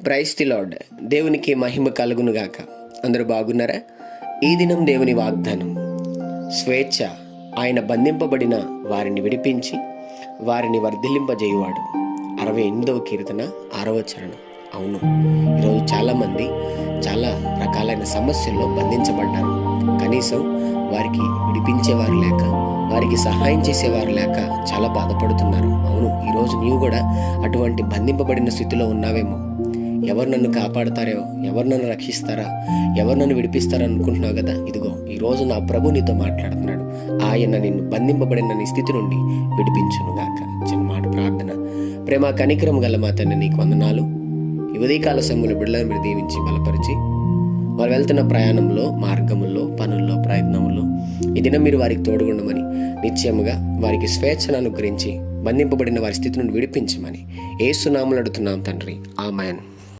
Praise the lord. దేవునికి మహిమ కలుగునుగాక. అందరూ బాగున్నారా? ఈ దినం దేవుని వాగ్దానం స్వేచ్ఛ. ఆయన బంధింపబడిన వారిని విడిపించి వారిని వర్ధిల్లింపజేయువాడు. 68వ కీర్తన 6వ చరణం. అవును, ఈరోజు చాలామంది చాలా రకాలైన సమస్యల్లో బంధించబడ్డారు. కనీసం వారికి విడిపించేవారు లేక, వారికి సహాయం చేసేవారు లేక చాలా బాధపడుతున్నారు. అవును, ఈరోజు నీవు కూడా అటువంటి బంధింపబడిన స్థితిలో ఉన్నావేమో. ఎవరు నన్ను కాపాడతారో, ఎవరు నన్ను రక్షిస్తారా, ఎవరు నన్ను విడిపిస్తారా అనుకుంటున్నావు కదా. ఇదిగో ఈరోజు నా ప్రభు నీతో మాట్లాడుతున్నాడు. ఆయన నిన్ను బంధింపబడిన నీ స్థితి నుండి విడిపించునుగాక. చిన్న మాట ప్రార్థన. ప్రేమ కనికరం గల మా తండ్రి, నీకు వందనాలు. ఈ ఉదయకాల సమయంలో బిడ్డలను మీరు దీవించి బలపరిచి, వారు వెళ్తున్న ప్రయాణంలో, మార్గముల్లో, పనుల్లో, ప్రయత్నంలో ఈ దినం మీరు వారికి తోడుగుండమని, నిశ్చయముగా వారికి స్వేచ్ఛను అనుగ్రహించి బంధింపబడిన వారి స్థితి నుండి విడిపించమని యేసు నామములో అడుగుతున్నాం తండ్రి. ఆమేన్.